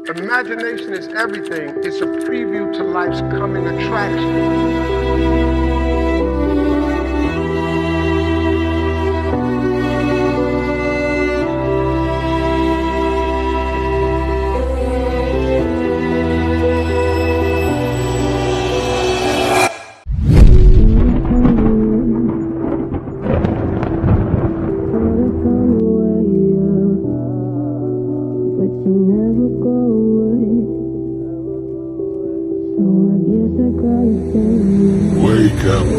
Imagination is everything. It's a preview to life's coming attraction. Wake up.